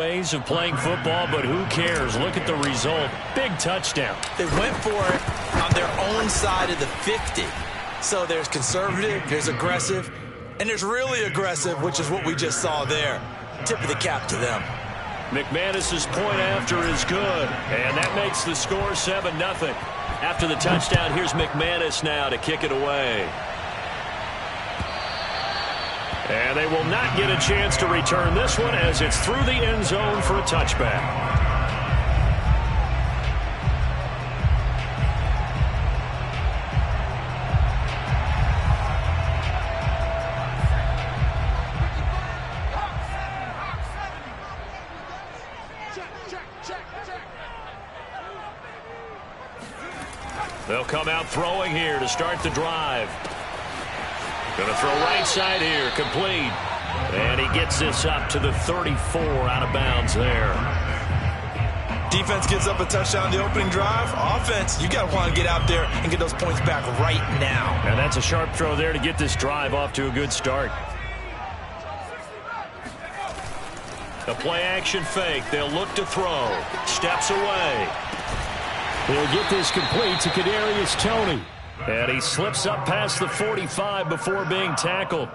Ways of playing football, but who cares? Look at the result. Big touchdown. They went for it on their own side of the 50. So there's conservative, there's aggressive, and there's really aggressive, which is what we just saw there. Tip of the cap to them. McManus's point after is good, and that makes the score 7-0. After the touchdown, here's McManus now to kick it away. And they will not get a chance to return this one as it's through the end zone for a touchback. They'll come out throwing here to start the drive. Going to throw right side here, complete. And he gets this up to the 34 out of bounds there. Defense gives up a touchdown the opening drive. Offense, you got to want to get out there and get those points back right now. And that's a sharp throw there to get this drive off to a good start. A play action fake. They'll look to throw. Steps away. He'll get this complete to Kadarius Toney. And he slips up past the 45 before being tackled.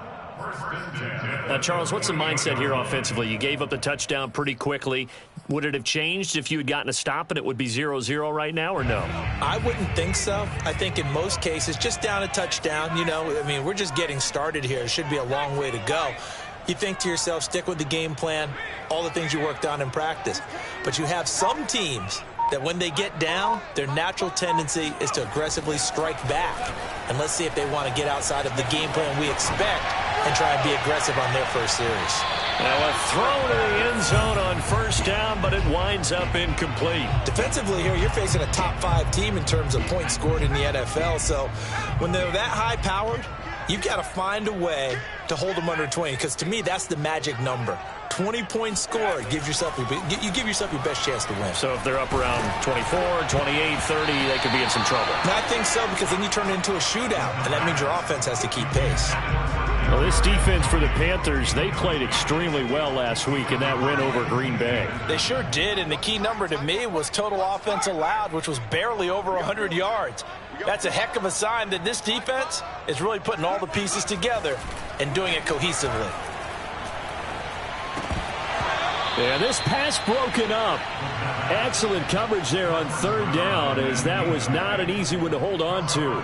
Now, Charles, what's the mindset here offensively? You gave up the touchdown pretty quickly. Would it have changed if you had gotten a stop and it would be 0-0 right now, or no? I wouldn't think so. I think in most cases, just down a touchdown, you know, I mean, we're just getting started here. It should be a long way to go. You think to yourself, stick with the game plan, all the things you worked on in practice. But you have some teams that when they get down, their natural tendency is to aggressively strike back. And let's see if they want to get outside of the game plan we expect and try and be aggressive on their first series. Now a throw to the end zone on first down, but it winds up incomplete. Defensively here, you're facing a top 5 team in terms of points scored in the NFL. So when they're that high-powered, you've got to find a way to hold them under 20, because to me, that's the magic number. 20 points scored, you give yourself your best chance to win. So if they're up around 24, 28, 30, they could be in some trouble. And I think so, because then you turn it into a shootout, and that means your offense has to keep pace. Well, this defense for the Panthers, they played extremely well last week in that win over Green Bay. They sure did, and the key number to me was total offense allowed, which was barely over 100 yards. That's a heck of a sign that this defense is really putting all the pieces together and doing it cohesively. Yeah, this pass broken up. Excellent coverage there on third down, as that was not an easy one to hold on to.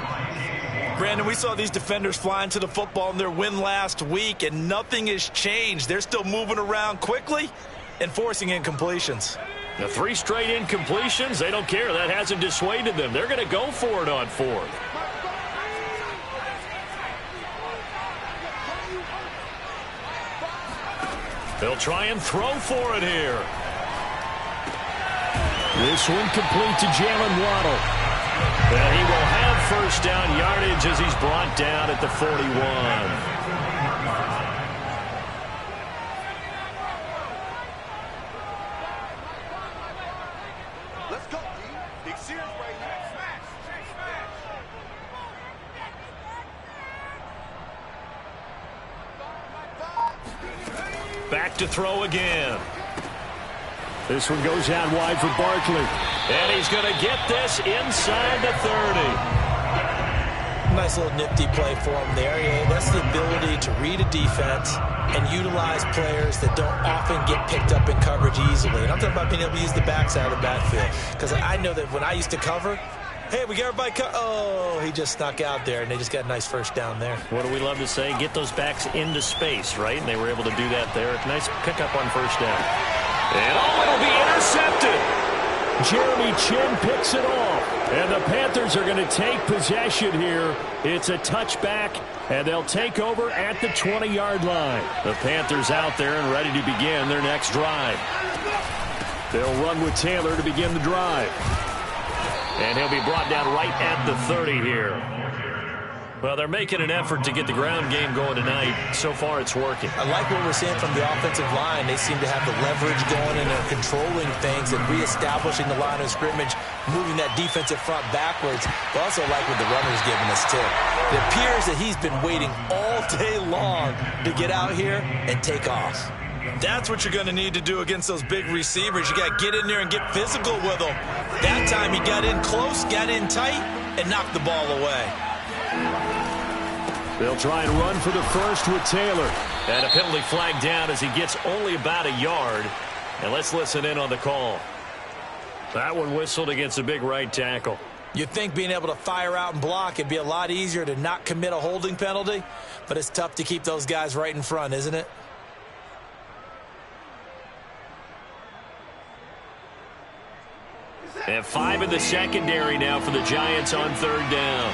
Brandon, we saw these defenders flying to the football in their win last week, and nothing has changed. They're still moving around quickly and forcing incompletions. The 3 straight incompletions, they don't care. That hasn't dissuaded them. They're going to go for it on fourth. They'll try and throw for it here. This one complete to Jalen Waddle. And he will have first down yardage as he's brought down at the 41. Let's go, D. Big series right here. Smash. Back to throw again. This one goes out wide for Barkley. And he's going to get this inside the 30. Nice little nifty play for him there. Yeah, that's the ability to read a defense and utilize players that don't often get picked up in coverage easily. And I'm talking about being able to use the backside of the backfield. Because I know that when I used to cover, hey, we got everybody oh, he just snuck out there, and they just got a nice first down there. What do we love to say? Get those backs into space, right? And they were able to do that there. Nice pickup on first down. And it'll be intercepted. Jeremy Chin picks it off. And the Panthers are going to take possession here. It's a touchback, and they'll take over at the 20-yard line. The Panthers out there and ready to begin their next drive. They'll run with Taylor to begin the drive. And he'll be brought down right at the 30 here. Well, they're making an effort to get the ground game going tonight. So far, it's working. I like what we're seeing from the offensive line. They seem to have the leverage going, and they're controlling things and reestablishing the line of scrimmage, moving that defensive front backwards. But also like what the runner's giving us, too. It appears that he's been waiting all day long to get out here and take off. That's what you're going to need to do against those big receivers. You got to get in there and get physical with them. That time he got in close, got in tight, and knocked the ball away. They'll try and run for the first with Taylor. And a penalty flag down as he gets only about a yard. And let's listen in on the call. That one whistled against a big right tackle. You'd think being able to fire out and block it'd be a lot easier to not commit a holding penalty, but it's tough to keep those guys right in front, isn't it? And 5 in the secondary now for the Giants on 3rd down.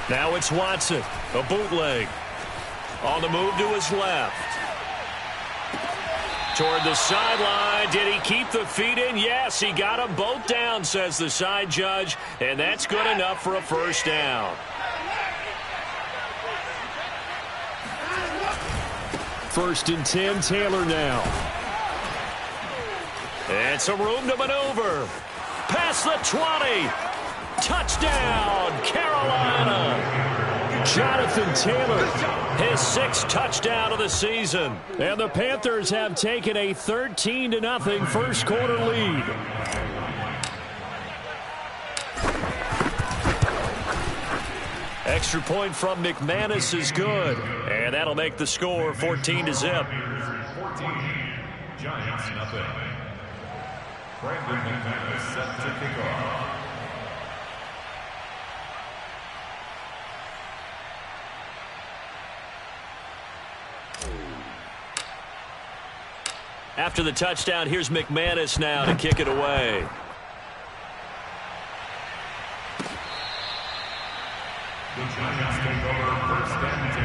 Now it's Watson, a bootleg. On the move to his left. Toward the sideline. Did he keep the feet in? Yes, he got them both down, says the side judge. And that's good enough for a first down. First and 10, Taylor now. And some room to maneuver. Past the 20. Touchdown, Carolina. Jonathan Taylor, his 6th touchdown of the season. And the Panthers have taken a 13-0 first quarter lead. Extra point from McManus is good. And that'll make the score 14-0. 14, Giants nothing. Brandon McManus set to kick off. After the touchdown, here's McManus now to kick it away. The Giants take over 1st and 10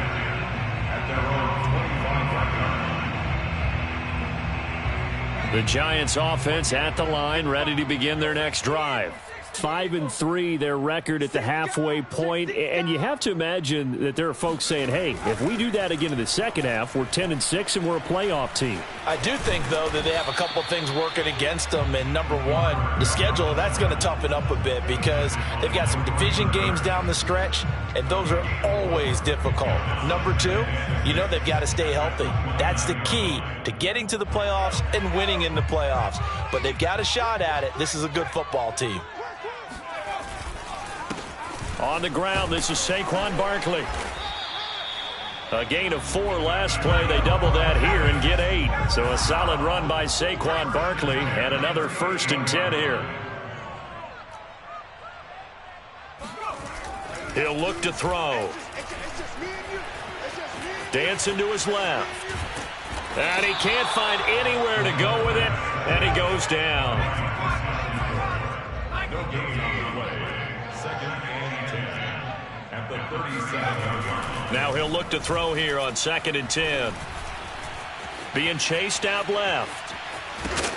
at their own 25-yard line. The Giants offense at the line, ready to begin their next drive. 5-3, their record at the halfway point, and you have to imagine that there are folks saying, hey, if we do that again in the second half, we're 10-6 and we're a playoff team. I do think, though, that they have a couple of things working against them. And number one, the schedule, that's going to toughen up a bit because they've got some division games down the stretch, and those are always difficult. Number two, you know they've got to stay healthy. That's the key to getting to the playoffs and winning in the playoffs. But they've got a shot at it. This is a good football team. On the ground, this is Saquon Barkley. A gain of 4 last play. They double that here and get 8. So a solid run by Saquon Barkley and another 1st and 10 here. He'll look to throw. Dancing to his left. And he can't find anywhere to go with it. And he goes down. No gain on the play. 2nd and 10 at the 37-yard line. Now he'll look to throw here on 2nd and 10. Being chased out left.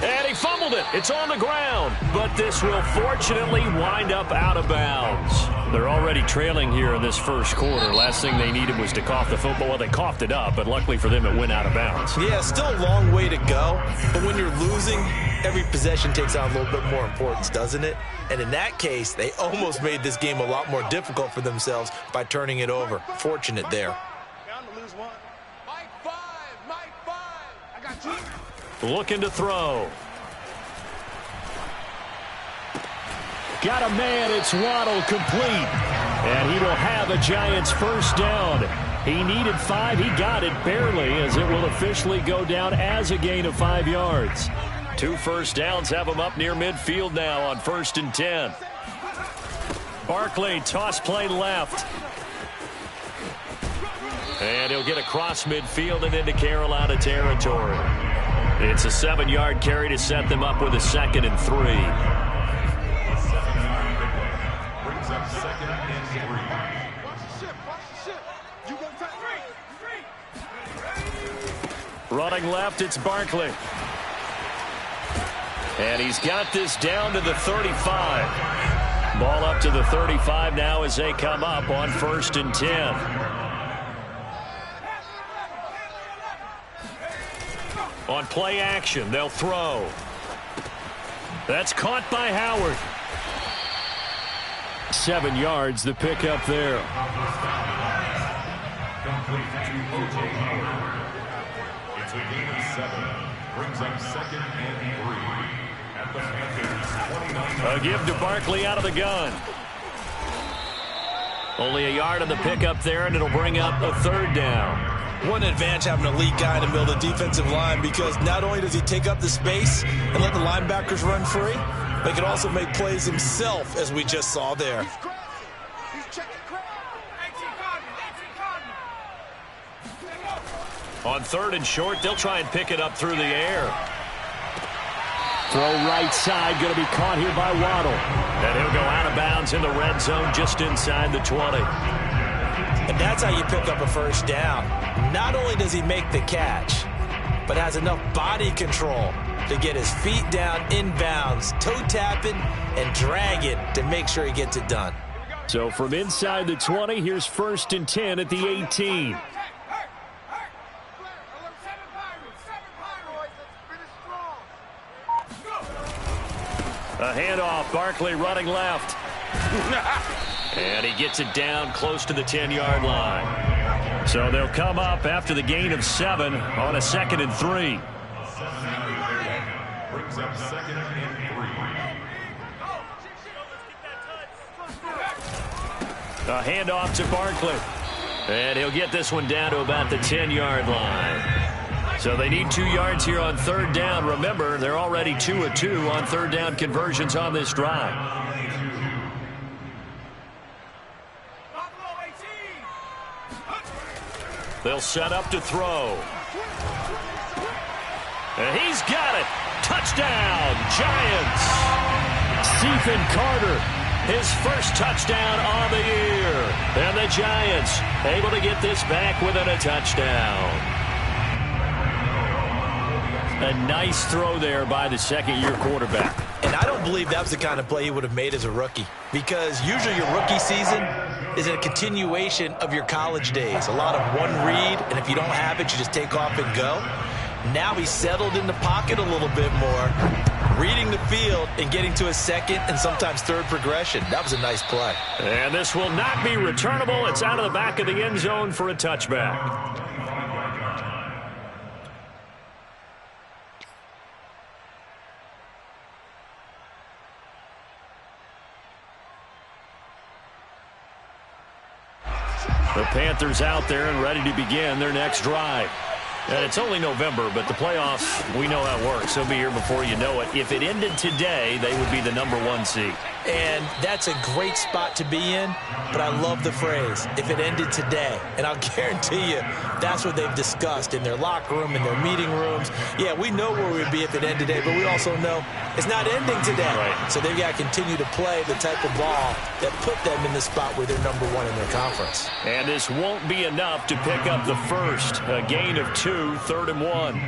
And he fumbled it. It's on the ground. But this will fortunately wind up out of bounds. They're already trailing here in this first quarter. Last thing they needed was to cough the football. Well, they coughed it up, but luckily for them, it went out of bounds. Yeah, still a long way to go. But when you're losing, every possession takes on a little bit more importance, doesn't it? And in that case, they almost made this game a lot more difficult for themselves by turning it over. Fortunate there. Bound to lose one. Mike 5, Mike 5. I got you. Looking to throw. Got a man, it's Waddle, complete. And he will have a Giants first down. He needed 5, he got it barely, as it will officially go down as a gain of 5 yards. 2 first downs have him up near midfield now on 1st and 10. Barkley, toss play left. And he'll get across midfield and into Carolina territory. It's a 7-yard carry to set them up with a 2nd and 3. Brings up 2nd and 3. Watch the ship, watch the ship. You go tight. Running left, it's Barkley. And he's got this down to the 35. Ball up to the 35 now as they come up on 1st and 10. On play action, they'll throw. That's caught by Howard. 7 yards, the pickup there. Complete to O.J. Howard. It's a gain of 7. Brings up 2nd and 3. At the Panthers' 29. A give to Barkley out of the gun. Only a yard on the pickup there, and it'll bring up a 3rd down. What an advantage having an elite guy in the middle of the defensive line, because not only does he take up the space and let the linebackers run free, but he can also make plays himself, as we just saw there. He's checking crowd. On 3rd and short, they'll try and pick it up through the air. Throw right side, going to be caught here by Waddle. And he'll go out of bounds in the red zone just inside the 20. And that's how you pick up a 1st down. Not only does he make the catch, but has enough body control to get his feet down inbounds, toe tapping, and drag it to make sure he gets it done. So from inside the 20, here's 1st and 10 at the 18. A handoff, Barkley running left. And he gets it down close to the 10-yard line. So they'll come up after the gain of 7 on a 2nd and 3. Brings up 2nd and 3. A handoff to Barkley. And he'll get this one down to about the 10-yard line. So they need 2 yards here on 3rd down. Remember, they're already 2 of 2 on 3rd down conversions on this drive. They'll set up to throw. And he's got it. Touchdown, Giants. Stephen Carter, his first touchdown on the year. And the Giants able to get this back within a touchdown. A nice throw there by the 2nd-year quarterback. And I don't believe that was the kind of play he would have made as a rookie, because usually your rookie season is a continuation of your college days. A lot of one read, and if you don't have it, you just take off and go. Now he's settled in the pocket a little bit more, reading the field and getting to a 2nd and sometimes 3rd progression. That was a nice play. And this will not be returnable. It's out of the back of the end zone for a touchback. The Panthers out there and ready to begin their next drive. And it's only November, but the playoffs, we know how it works. They'll be here before you know it. If it ended today, they would be the #1 seed. And that's a great spot to be in, but I love the phrase, if it ended today. And I'll guarantee you, that's what they've discussed in their locker room, in their meeting rooms. Yeah, we know where we'd be if it ended today, but we also know it's not ending today. Right. So they've got to continue to play the type of ball that put them in the spot where they're #1 in their conference. And this won't be enough to pick up the first. A gain of 2, 3rd and 1.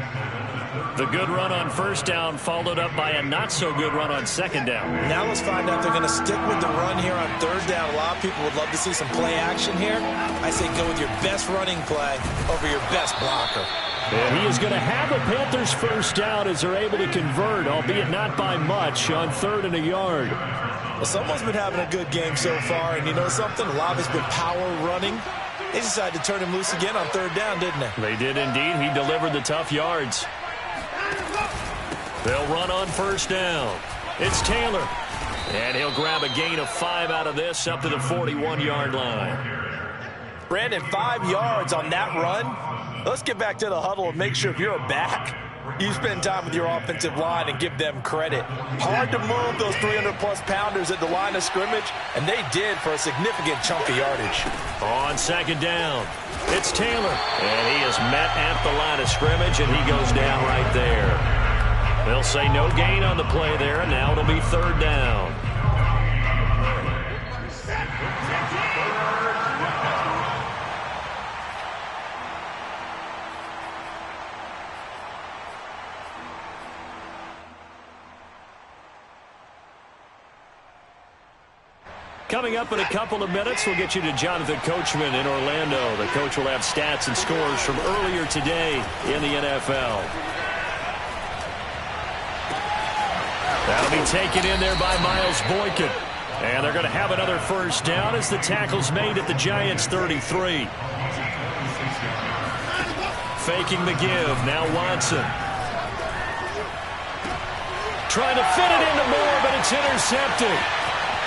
The good run on 1st down followed up by a not-so-good run on 2nd down. Now let's find out if they're going to stick with the run here on 3rd down. A lot of people would love to see some play action here. I say go with your best running play over your best blocker. And he is going to have a Panthers 1st down as they're able to convert, albeit not by much, on 3rd and a yard. Well, someone's been having a good game so far, and you know something? A lot of it's been power running. They decided to turn him loose again on 3rd down, didn't they? They did indeed. He delivered the tough yards. They'll run on 1st down. It's Taylor. And he'll grab a gain of 5 out of this up to the 41-yard line. Brandon, 5 yards on that run. Let's get back to the huddle and make sure if you're a back, you spend time with your offensive line and give them credit. Hard to move those 300-plus pounders at the line of scrimmage, and they did for a significant chunk of yardage. On 2nd down, it's Taylor. And he is met at the line of scrimmage, and he goes down right there. They'll say no gain on the play there, and now it'll be 3rd down. Coming up in a couple of minutes, we'll get you to Jonathan Coachman in Orlando. The coach will have stats and scores from earlier today in the NFL. That'll be taken in there by Miles Boykin. And they're going to have another first down as the tackle's made at the Giants' 33. Faking the give. Now Watson. Trying to fit it into Moore, but it's intercepted.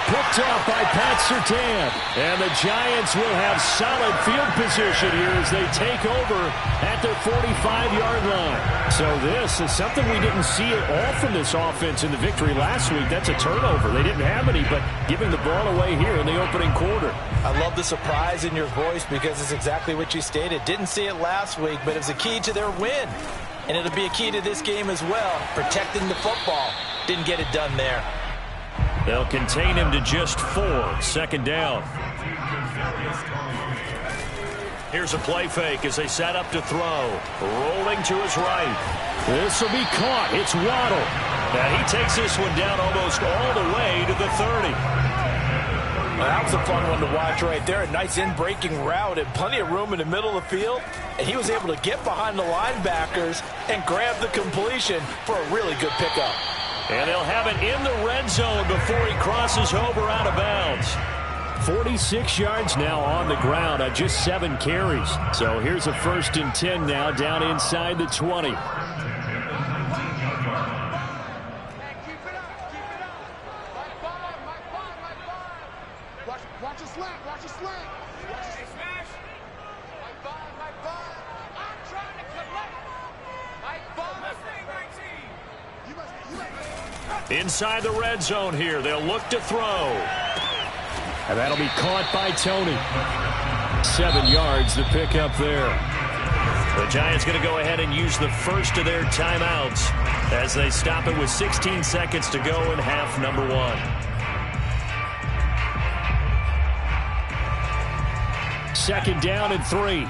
Picked off by Pat Surtain. And the Giants will have solid field position here as they take over at their 45-yard line. So this is something we didn't see at all from this offense in the victory last week. That's a turnover. They didn't have any, but giving the ball away here in the opening quarter. I love the surprise in your voice because it's exactly what you stated. Didn't see it last week, but it was a key to their win. And it'll be a key to this game as well, protecting the football. Didn't get it done there. They'll contain him to just 4. Second down. Here's a play fake as they set up to throw. Rolling to his right. This will be caught. It's Waddle. Now he takes this one down almost all the way to the 30. Well, that was a fun one to watch right there. A nice in-breaking route and plenty of room in the middle of the field. And he was able to get behind the linebackers and grab the completion for a really good pickup. And they'll have it in the red zone before he crosses over out of bounds. 46 yards now on the ground on just 7 carries. So here's a 1st and 10 now down inside the 20. Keep it up. Mike Bond. Watch a slant. Watch a slant. Watch a smash. Mike Bond. I'm trying to collect. Mike Bond. Inside the red zone here. They'll look to throw. And that'll be caught by Tony. 7 yards to pick up there. The Giants going to go ahead and use the first of their timeouts as they stop it with 16 seconds to go in half number 1. Second down and 3.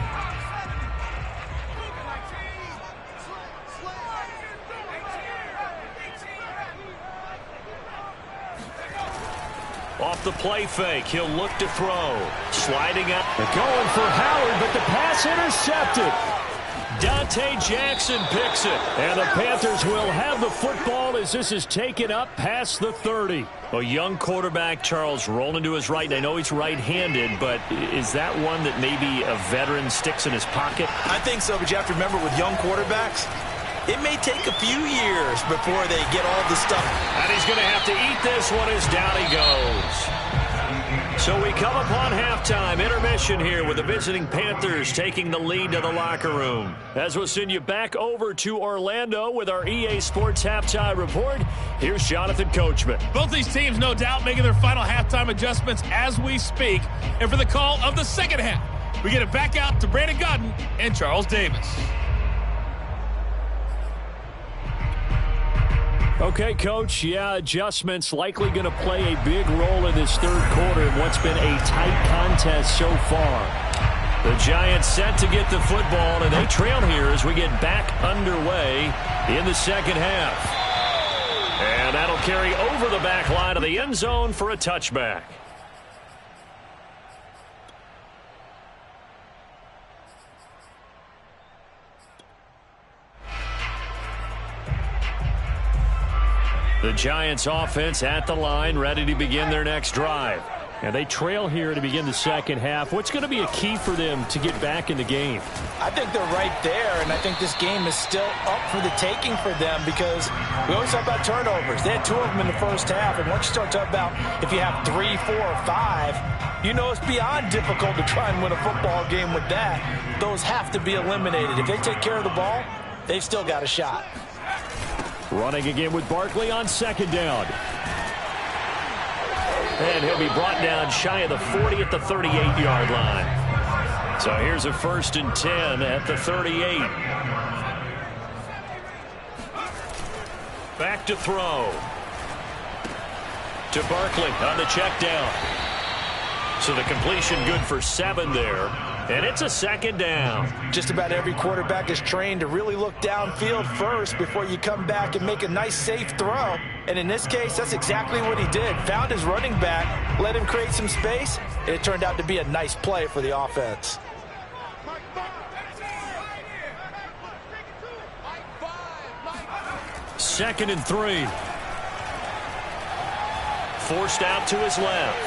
Off the play fake, he'll look to throw. Sliding out. They're going for Howard, but the pass intercepted. Dante Jackson picks it. And the Panthers will have the football as this is taken up past the 30. A young quarterback, Charles, rolling to his right. I know he's right-handed, but is that one that maybe a veteran sticks in his pocket? I think so, but you have to remember with young quarterbacks, it may take a few years before they get all the stuff. And he's going to have to eat this one as down he goes. So we come upon halftime intermission here with the visiting Panthers taking the lead to the locker room. As we'll send you back over to Orlando with our EA Sports Halftime Report, here's Jonathan Coachman. Both these teams, no doubt, making their final halftime adjustments as we speak. And for the call of the second half, we get it back out to Brandon Godden and Charles Davis. Okay, Coach, yeah, adjustments likely going to play a big role in this third quarter in what's been a tight contest so far. The Giants set to get the football, and they trail here as we get back underway in the second half. And that'll carry over the back line of the end zone for a touchback. The Giants offense at the line, ready to begin their next drive. And they trail here to begin the second half. What's going to be a key for them to get back in the game? I think they're right there, and I think this game is still up for the taking for them because we always talk about turnovers. They had 2 of them in the first half, and once you start talking about if you have 3, 4, or 5, you know it's beyond difficult to try and win a football game with that. Those have to be eliminated. If they take care of the ball, they've still got a shot. Running again with Barkley on second down. And he'll be brought down shy of the 40 at the 38-yard line. So here's a 1st and 10 at the 38. Back to throw. To Barkley on the check down. So the completion good for 7 there. And it's a second down. Just about every quarterback is trained to really look downfield first before you come back and make a nice, safe throw. And in this case, that's exactly what he did. Found his running back, let him create some space, and it turned out to be a nice play for the offense. forced out to his left.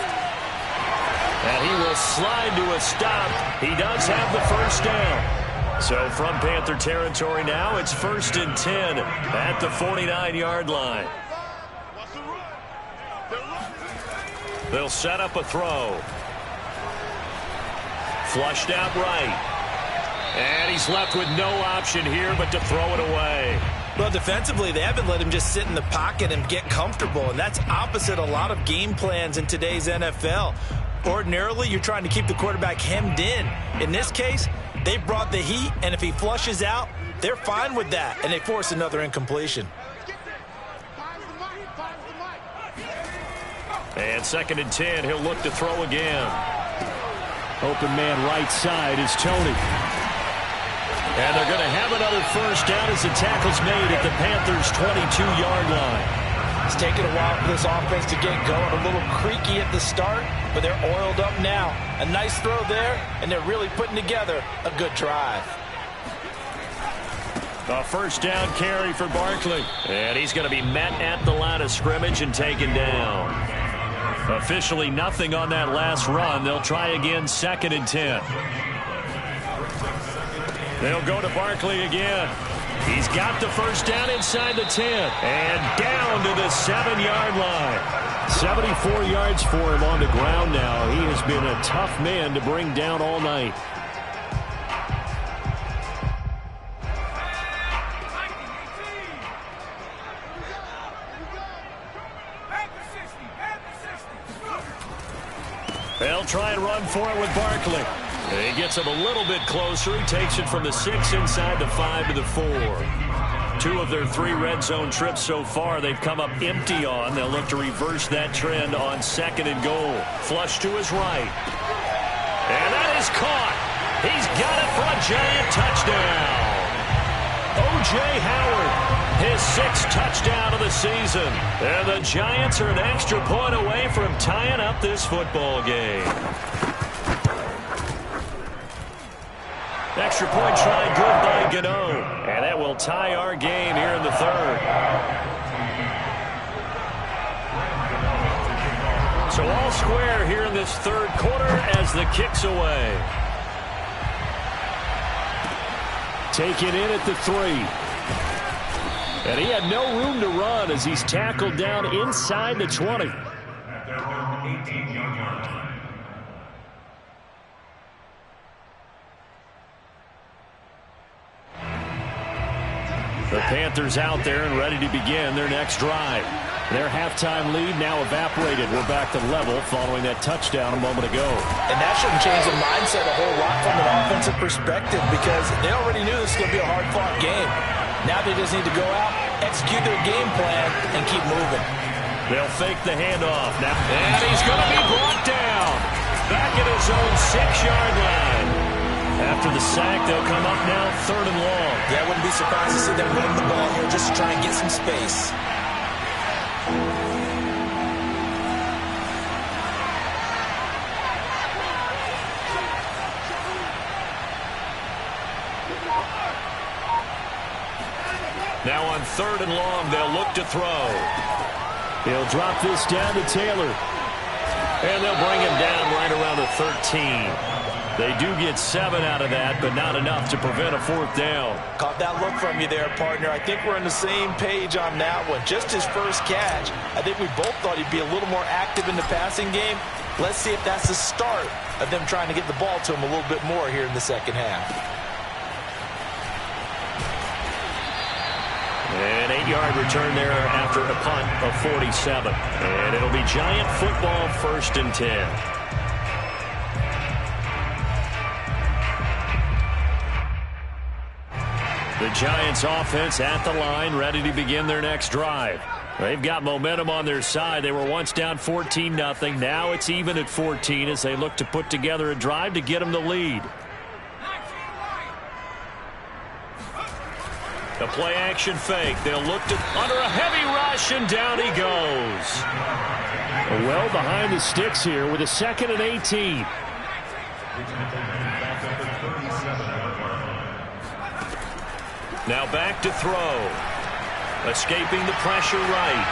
And he will slide to a stop. He does have the first down. So from Panther territory now, it's 1st and 10 at the 49-yard line. They'll set up a throw. Flushed out right. And he's left with no option here but to throw it away. Well, defensively, they haven't let him just sit in the pocket and get comfortable, and that's opposite a lot of game plans in today's NFL. Ordinarily, you're trying to keep the quarterback hemmed in. In this case, they brought the heat, and if he flushes out, they're fine with that, and they force another incompletion. And 2nd and 10, he'll look to throw again. Open man right side is Tony. And they're going to have another first down as the tackle's made at the Panthers' 22-yard line. It's taken a while for this offense to get going. A little creaky at the start, but they're oiled up now. A nice throw there, and they're really putting together a good drive. A first down carry for Barkley. And he's going to be met at the line of scrimmage and taken down. Officially nothing on that last run. They'll try again 2nd and 10. They'll go to Barkley again. He's got the first down inside the 10. And down to the 7-yard line. 74 yards for him on the ground now. He has been a tough man to bring down all night. They'll try and run for it with Barkley. He gets him a little bit closer. He takes it from the 6 inside the 5 to the 4. 2 of their 3 red zone trips so far they've come up empty on. They'll look to reverse that trend on 2nd and goal. Flush to his right. And that is caught. He's got it for a giant touchdown. O.J. Howard, his 6th touchdown of the season. And the Giants are an extra point away from tying up this football game. Extra point try good by Gano. And that will tie our game here in the 3rd. So all square here in this 3rd quarter as the kick's away. Taken in at the 3. And he had no room to run as he's tackled down inside the 20. At their own 18-yard line. The Panthers out there and ready to begin their next drive. Their halftime lead now evaporated. We're back to level following that touchdown a moment ago. And that shouldn't change the mindset a whole lot from an offensive perspective because they already knew this was going to be a hard-fought game. Now they just need to go out, execute their game plan, and keep moving. They'll fake the handoff now. And he's going to be brought down. Back at his own 6-yard line. After the sack, they'll come up now 3rd and long. Yeah, I wouldn't be surprised to see them run the ball here just to try and get some space. Now on 3rd and long, they'll look to throw. He'll drop this down to Taylor. And they'll bring him down right around the 13. They do get 7 out of that, but not enough to prevent a 4th down. Caught that look from you there, partner. I think we're on the same page on that one. Just his first catch. I think we both thought he'd be a little more active in the passing game. Let's see if that's the start of them trying to get the ball to him a little bit more here in the 2nd half. An 8-yard return there after a punt of 47. And it'll be Giant football 1st and 10. The Giants offense at the line, ready to begin their next drive. They've got momentum on their side. They were once down 14-0. Now it's even at 14 as they look to put together a drive to get them the lead. The play action fake. They'll look to under a heavy rush, and down he goes. Well behind the sticks here with a 2nd and 18. Now back to throw. Escaping the pressure right.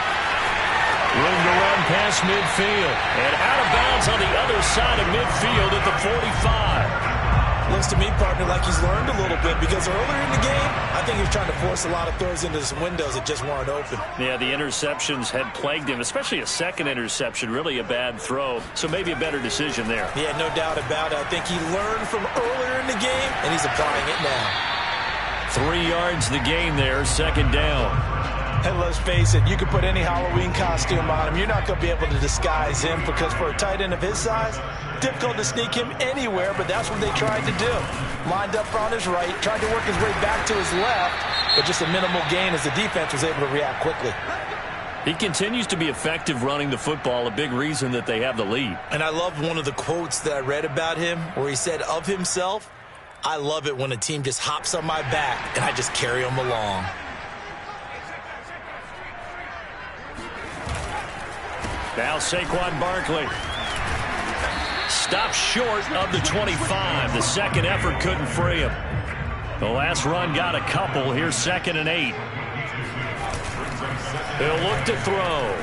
Room to run past midfield. And out of bounds on the other side of midfield at the 45. Looks to me, partner, like he's learned a little bit because earlier in the game, I think he was trying to force a lot of throws into some windows that just weren't open. Yeah, the interceptions had plagued him, especially a second interception, really a bad throw. So maybe a better decision there. Yeah, no doubt about it. I think he learned from earlier in the game, and he's applying it now. 3 yards the gain there, second down. And let's face it, you can put any Halloween costume on him. You're not going to be able to disguise him because for a tight end of his size, difficult to sneak him anywhere, but that's what they tried to do. Lined up on his right, tried to work his way back to his left, but just a minimal gain as the defense was able to react quickly. He continues to be effective running the football, a big reason that they have the lead. And I love one of the quotes that I read about him where he said of himself, "I love it when a team just hops on my back and I just carry them along." Now Saquon Barkley. Stops short of the 25. The second effort couldn't free him. The last run got a couple. Here's 2nd and 8. He'll look to throw.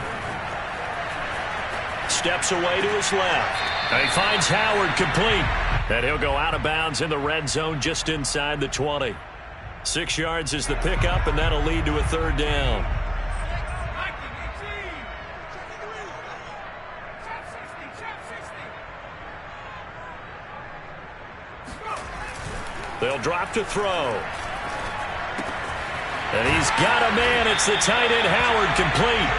Steps away to his left. And he finds Howard complete. And he'll go out of bounds in the red zone just inside the 20. 6 yards is the pickup, and that'll lead to a third down. They'll drop to throw. And he's got a man. It's the tight end Howard complete.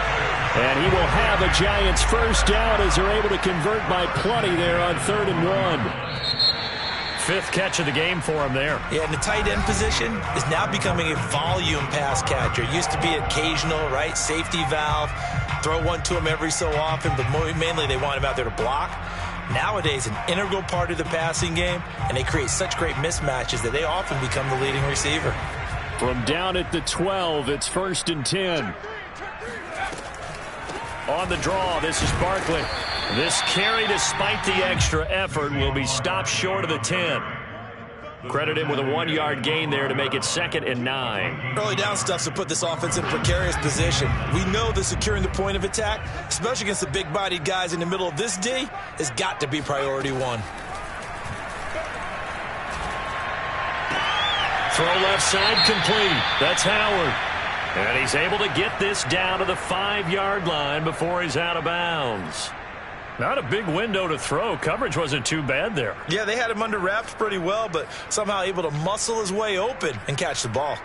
And he will have a Giants first down as they're able to convert by plenty there on 3rd and 1. 5th catch of the game for him there. Yeah, and the tight end position is now becoming a volume pass catcher. It used to be occasional, right, safety valve, throw one to him every so often, but mainly they want him out there to block. Nowadays, an integral part of the passing game, and they create such great mismatches that they often become the leading receiver. From down at the 12, it's 1st and 10. On the draw, this is Barkley. This carry, despite the extra effort, will be stopped short of the 10. Credit him with a 1-yard gain there to make it 2nd and 9. Early down stuff to put this offense in a precarious position. We know that securing the point of attack, especially against the big-bodied guys in the middle of this D, has got to be priority 1. Throw left side complete. That's Howard. And he's able to get this down to the 5-yard line before he's out of bounds. Not a big window to throw. Coverage wasn't too bad there. Yeah, they had him under wraps pretty well, but somehow able to muscle his way open and catch the ball.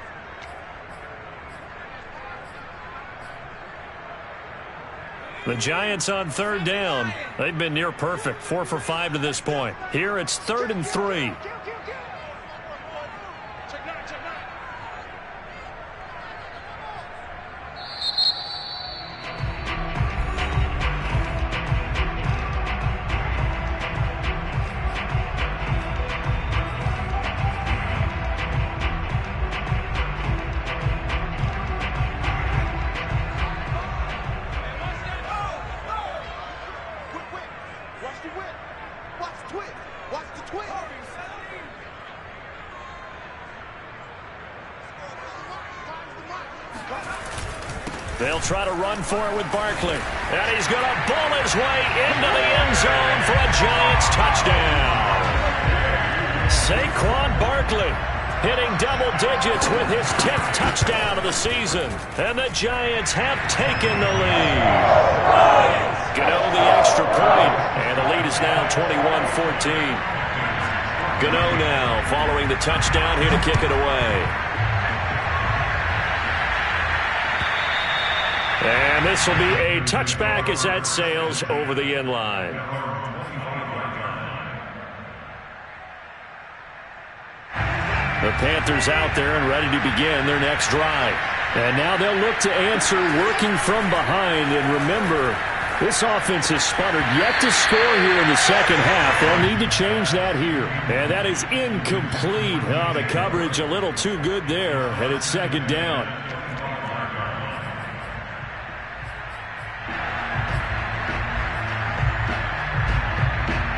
The Giants on 3rd down. They've been near perfect. 4 for 5 to this point. Here it's 3rd and 3. They'll try to run for it with Barkley. And he's going to bull his way into the end zone for a Giants touchdown. Saquon Barkley hitting double digits with his 10th touchdown of the season. And the Giants have taken the lead. Gano the extra point. And the lead is now 21-14. Gano now following the touchdown here to kick it away. And this will be a touchback as that sails over the end line. The Panthers out there and ready to begin their next drive. And now they'll look to answer working from behind. And remember, this offense has sputtered yet to score here in the second half. They'll need to change that here. And that is incomplete. Oh, the coverage a little too good there. And it's 2nd down.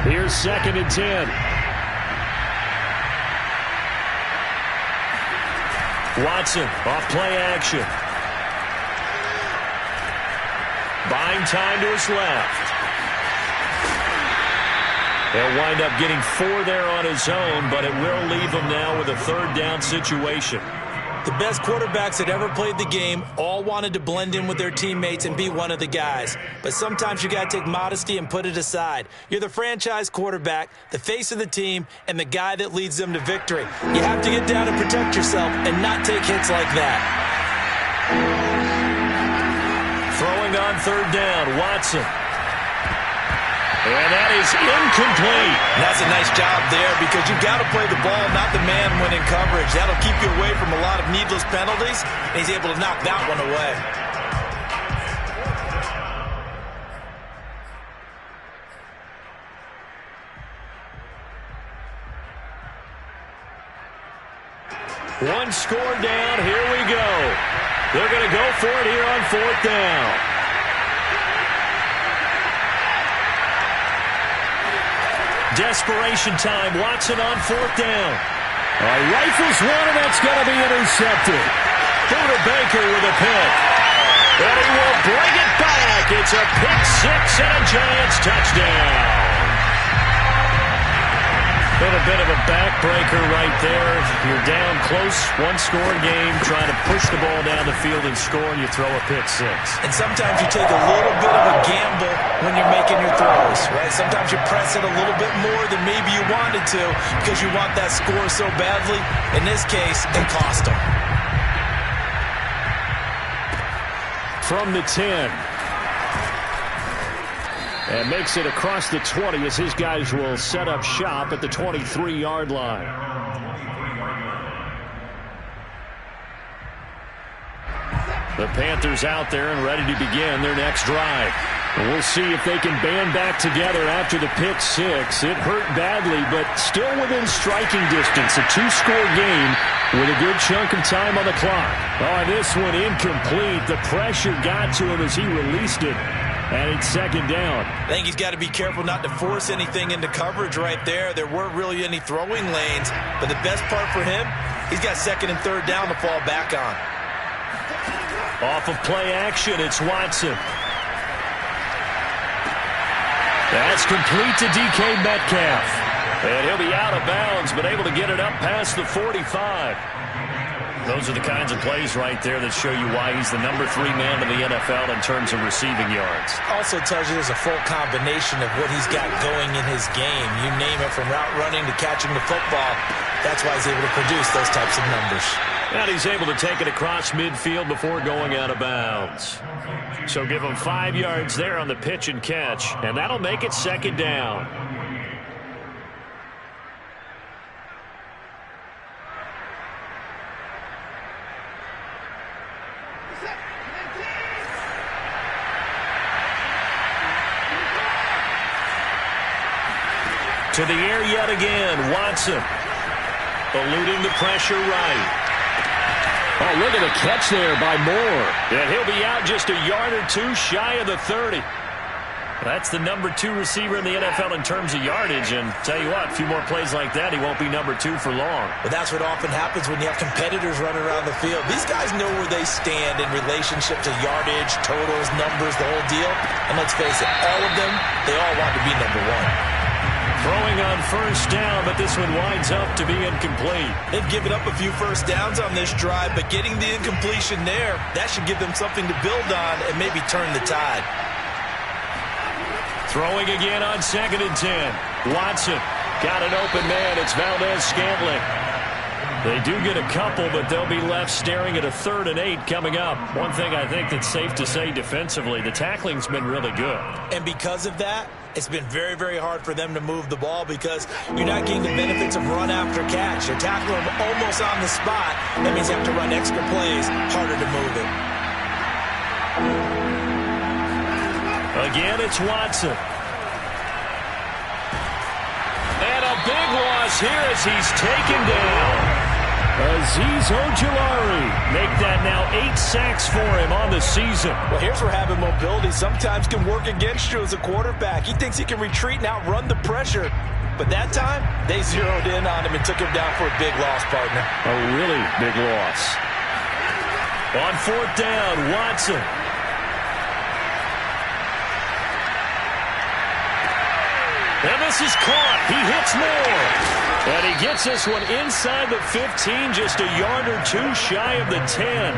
Here's 2nd and 10. Watson off play action. Buying time to his left. He'll wind up getting 4 there on his own, but it will leave him now with a third down situation. The best quarterbacks that ever played the game all wanted to blend in with their teammates and be one of the guys. But sometimes you got to take modesty and put it aside. You're the franchise quarterback, the face of the team, and the guy that leads them to victory. You have to get down and protect yourself and not take hits like that. Throwing on third down, Watson. And that is incomplete. And that's a nice job there because you've got to play the ball, not the man when in coverage. That'll keep you away from a lot of needless penalties, and he's able to knock that one away. One score down. Here we go. They're going to go for it here on fourth down. Desperation time. Watson on fourth down. Rifles one, and that's going to be intercepted. Buda Baker with a pick. And he will bring it back. It's a pick six and a Giants touchdown. Little bit of a backbreaker right there. You're down close, one-score game, trying to push the ball down the field and score, and you throw a pick six. And sometimes you take a little bit of a gamble when you're making your throws, right? Sometimes you press it a little bit more than maybe you wanted to because you want that score so badly. In this case, it cost them. From the 10. And makes it across the 20 as his guys will set up shop at the 23-yard line. The Panthers out there and ready to begin their next drive. And we'll see if they can band back together after the pick six. It hurt badly, but still within striking distance. A two-score game with a good chunk of time on the clock. Oh, this one incomplete. The pressure got to him as he released it. And it's second down. I think he's got to be careful not to force anything into coverage right there. There weren't really any throwing lanes. But the best part for him, he's got second and third down to fall back on. Off of play action, it's Watson. That's complete to DK Metcalf. And he'll be out of bounds, but able to get it up past the 45. Those are the kinds of plays right there that show you why he's the number 3 man in the NFL in terms of receiving yards. Also tells you there's a full combination of what he's got going in his game. You name it, from route running to catching the football. That's why he's able to produce those types of numbers. And he's able to take it across midfield before going out of bounds. So give him 5 yards there on the pitch and catch, and that'll make it second down. To the air yet again, Watson. Eluding the pressure right. Oh, look at the catch there by Moore. And he'll be out just a yard or two shy of the 30. That's the number 2 receiver in the NFL in terms of yardage. And tell you what, a few more plays like that, he won't be number 2 for long. But that's what often happens when you have competitors running around the field. These guys know where they stand in relationship to yardage, totals, numbers, the whole deal. And let's face it, all of them, they all want to be number 1. Throwing on first down, but this one winds up to be incomplete. They've given up a few first downs on this drive, but getting the incompletion there, that should give them something to build on and maybe turn the tide. Throwing again on second and 10. Watson got an open man. It's Valdez-Scantling. They do get a couple, but they'll be left staring at a 3rd and 8 coming up. One thing I think that's safe to say defensively, the tackling's been really good. And because of that, it's been very, very hard for them to move the ball because you're not getting the benefits of run after catch. You're tackling them almost on the spot. That means you have to run extra plays, harder to move it. Again, it's Watson. And a big loss here as he's taken down. Azeez Ojulari make that now 8 sacks for him on the season. Well, here's where having mobility sometimes can work against you as a quarterback. He thinks he can retreat and outrun the pressure. But that time, they zeroed in on him and took him down for a big loss, partner. A really big loss. On fourth down, Watson. pass is caught. He hits more. And he gets this one inside the 15, just a yard or two shy of the 10.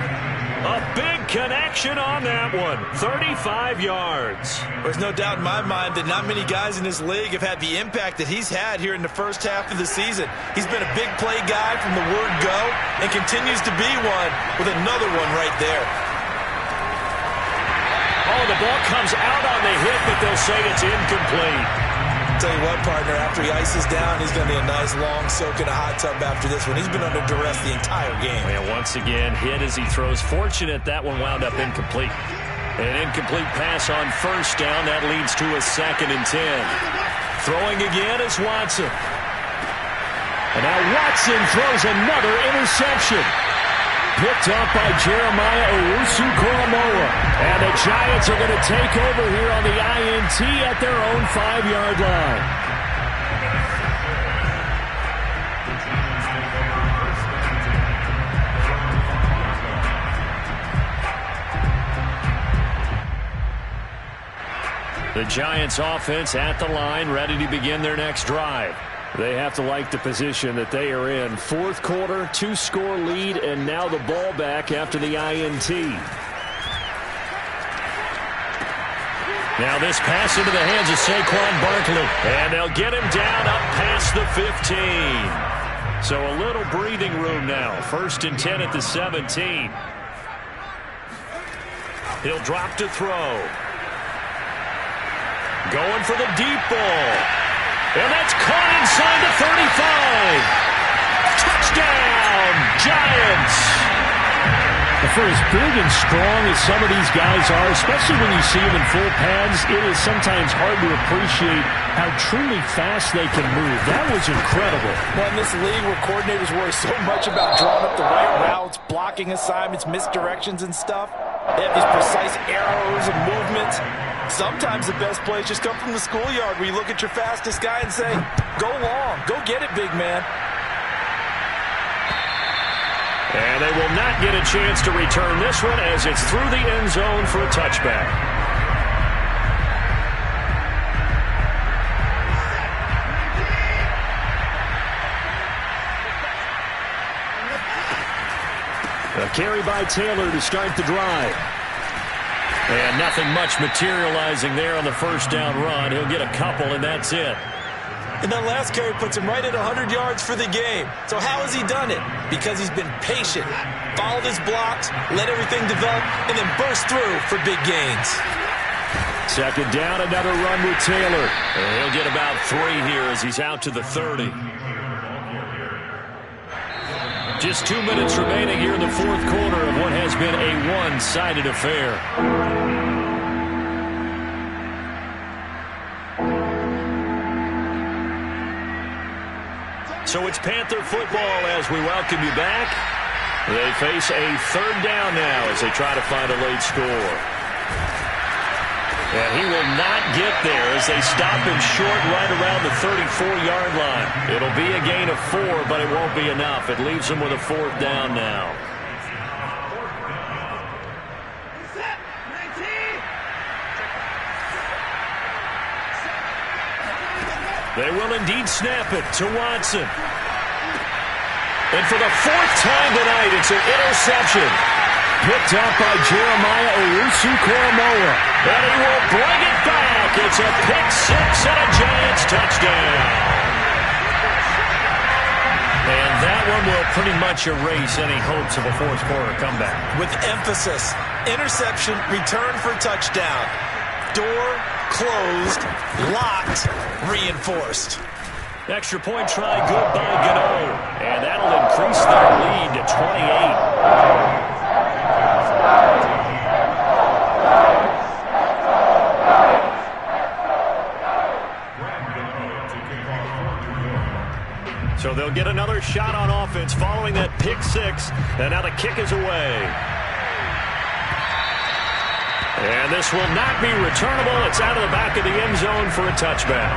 A big connection on that one. 35 yards. There's no doubt in my mind that not many guys in this league have had the impact that he's had here in the first half of the season. He's been a big play guy from the word go and continues to be one with another one right there. Oh, the ball comes out on the hit, but they'll say it's incomplete. Tell you what, partner, after he ices down, he's going to be a nice long soak in a hot tub after this one. He's been under duress the entire game. And once again, hit as he throws. Fortunate that one wound up incomplete. An incomplete pass on first down. That leads to a 2nd and 10. Throwing again is Watson. And now Watson throws another interception. Picked up by Jeremiah Owusu-Koramoah. And the Giants are going to take over here on the INT at their own 5-yard line. The Giants offense at the line, ready to begin their next drive. They have to like the position that they are in. 4th quarter, 2-score lead, and now the ball back after the INT. Now this pass into the hands of Saquon Barkley. And they'll get him down up past the 15. So a little breathing room now. 1st and 10 at the 17. He'll drop to throw. Going for the deep ball. And that's caught inside the 35. Touchdown, Giants. For as big and strong as some of these guys are, especially when you see them in full pads, it is sometimes hard to appreciate how truly fast they can move. That was incredible. Well, in this league where coordinators worry so much about drawing up the right routes, blocking assignments, misdirections and stuff, they have these precise arrows and movements. Sometimes the best plays just come from the schoolyard where you look at your fastest guy and say, go long, go get it, big man. And they will not get a chance to return this one as it's through the end zone for a touchback. A carry by Taylor to start the drive. And nothing much materializing there on the first down run. He'll get a couple, and that's it. And that last carry puts him right at 100 yards for the game. So how has he done it? Because he's been patient, followed his blocks, let everything develop, and then burst through for big gains. 2nd down, another run with Taylor. And he'll get about 3 here as he's out to the 30. Just 2 minutes remaining here in the 4th quarter of what has been a one-sided affair. So it's Panther football as we welcome you back. They face a 3rd down now as they try to find a late score. And he will not get there as they stop him short right around the 34-yard line. It'll be a gain of 4, but it won't be enough. It leaves him with a 4th down now. They will indeed snap it to Watson. And for the 4th time tonight, it's an interception. Picked up by Jeremiah Owusu-Koramoah. And he will bring it back. It's a pick-6 and a Giants touchdown. And that one will pretty much erase any hopes of a 4th quarter comeback. With emphasis, interception, return for touchdown. Door closed, locked, reinforced. Extra point try good by Gano. And that'll increase their lead to 28. So they'll get another shot on offense following that pick-6. And now the kick is away. And this will not be returnable. It's out of the back of the end zone for a touchback.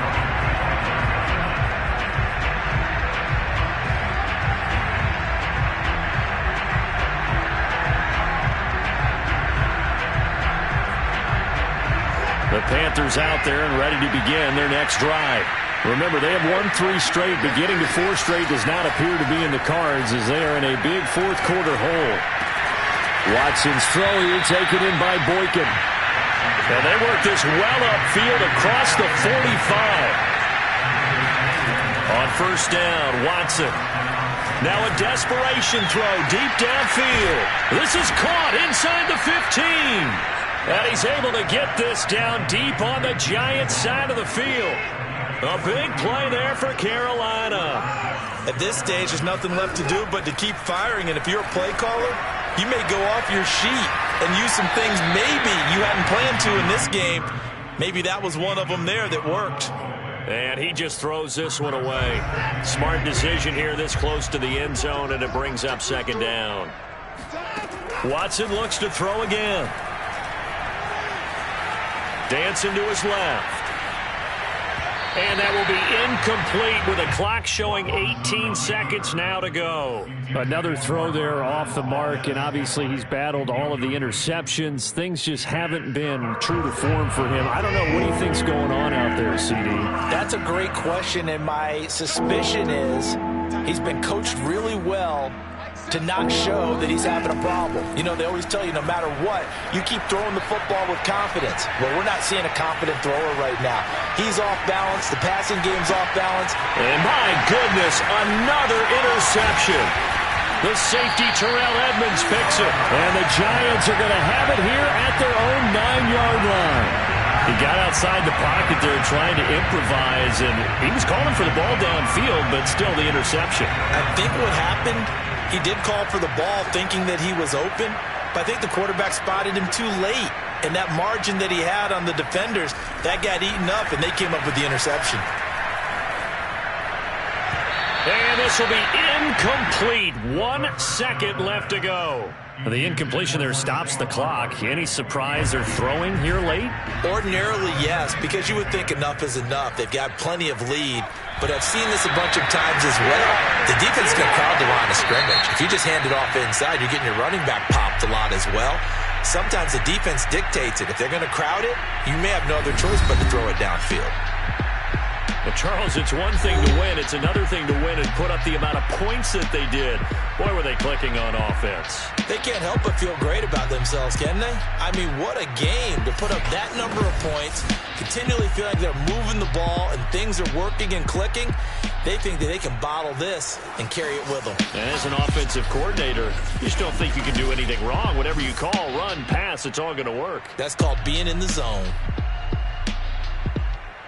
The Panthers out there and ready to begin their next drive. Remember, they have won 3 straight, but getting to 4 straight does not appear to be in the cards as they are in a big fourth quarter hole. Watson's throw here taken in by Boykin. And they work this well upfield across the 45. On first down, Watson. Now a desperation throw deep downfield. This is caught inside the 15. And he's able to get this down deep on the Giants side of the field. A big play there for Carolina. At this stage, there's nothing left to do but to keep firing. And if you're a play caller, you may go off your sheet and use some things maybe you hadn't planned to in this game. Maybe that was one of them there that worked. And he just throws this one away. Smart decision here this close to the end zone, and it brings up second down. Watson looks to throw again. Dancing to his left. And that will be incomplete with a clock showing 18 seconds now to go. Another throw there off the mark, and obviously he's battled all of the interceptions. Things just haven't been true to form for him. I don't know what do you think's going on out there, CD. That's a great question, and my suspicion is he's been coached really well to not show that he's having a problem. You know, they always tell you no matter what, you keep throwing the football with confidence. Well, we're not seeing a confident thrower right now. He's off balance. The passing game's off balance. And my goodness, another interception. The safety, Terrell Edmonds, picks it. And the Giants are going to have it here at their own 9-yard line. He got outside the pocket there trying to improvise, and he was calling for the ball downfield, but still the interception. I think what happened, he did call for the ball thinking that he was open, but I think the quarterback spotted him too late. And that margin that he had on the defenders, that got eaten up, and they came up with the interception. And this will be incomplete. 1 second left to go. The incompletion there stops the clock. Any surprise they're throwing here late? Ordinarily, yes, because you would think enough is enough. They've got plenty of lead. But I've seen this a bunch of times as well. The defense is going to crowd the line of scrimmage. If you just hand it off inside, you're getting your running back popped a lot as well. Sometimes the defense dictates it. If they're going to crowd it, you may have no other choice but to throw it downfield. Well, Charles, it's one thing to win. It's another thing to win and put up the amount of points that they did. Boy, were they clicking on offense. They can't help but feel great about themselves, can they? I mean, what a game to put up that number of points, continually feel like they're moving the ball and things are working and clicking. They think that they can bottle this and carry it with them. And as an offensive coordinator, you just don't think you can do anything wrong. Whatever you call, run, pass, it's all going to work. That's called being in the zone.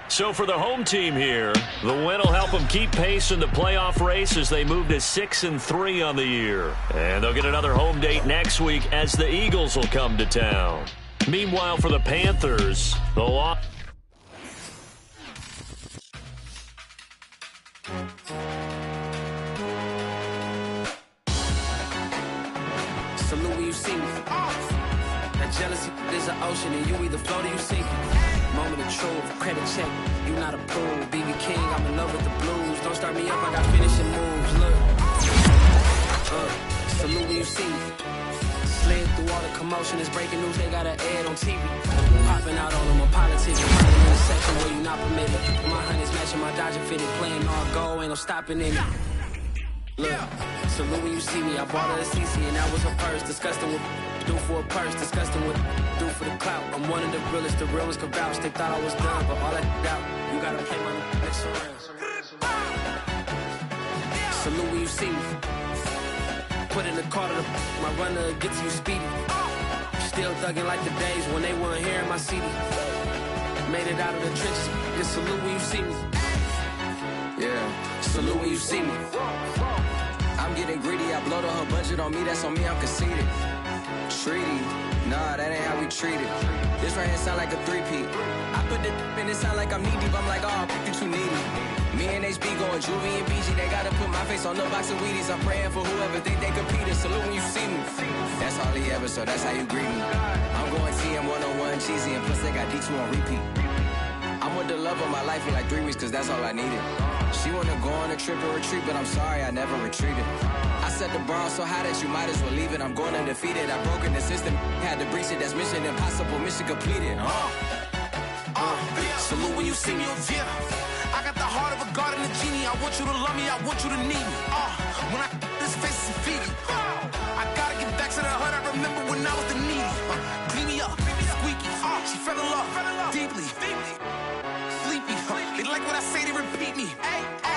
So for the home team here, the win will help them keep pace in the playoff race as they move to 6-3 on the year. And they'll get another home date next week as the Eagles will come to town. Meanwhile, for the Panthers, the loss. Salute when you see me. That jealousy is an ocean, and you either float or you sink. Moment of truth, credit check, you not approved. BB King, I'm in love with the blues. Don't start me up, I got finishing moves. Look, salute when you see me. Slid through all the commotion, it's breaking news, they got an ad on TV. Popping out on them, a politic, I'm in the section where you not permitted. My honey's matching my Dodger fitted, playing all go, ain't no stopping in it. Look, salute when you see me, I bought her a CC and that was her purse. Disgusting with do for a purse, disgusting with do for the clout. I'm one of the realest, the realest could vouch. They thought I was done, but all I doubt, you gotta play my next around. Salute when you see me. Put in the car to my runner gets you speedy. Still thugging like the days when they weren't here in my city. Made it out of the trenches. Just salute when you see me. Yeah, salute when you see me. I'm getting greedy, I blow the whole budget on me, that's on me, I'm conceited. Treaty, nah, that ain't how we treat it. This right here sound like a three-peat. I put the in it sound like I'm knee-deep, I'm like, oh, you too needy. Me and HB going Juvie and BG, they gotta put my face on the box of Wheaties. I'm praying for whoever think they competed, salute when you see me. That's all he ever, so that's how you greet me. I'm going TM 101 cheesy, and plus they got D2 on repeat. I'm with the love of my life for like 3 weeks, cause that's all I needed. She wanna go on a trip and retreat, but I'm sorry, I never retreated. I set the bar so high that you might as well leave it. I'm going undefeated, I broke in the system, had to breach it, that's mission impossible, mission completed. Salute when you see me. I got the heart of a god and a genie. I want you to love me, I want you to need me. When I this face is Fiji. I gotta get back to the hood. I remember when I was the needy. Clean me up, squeaky. She fell in love deeply. Sleepy. They like what I say, they repeat me. Ay, ay.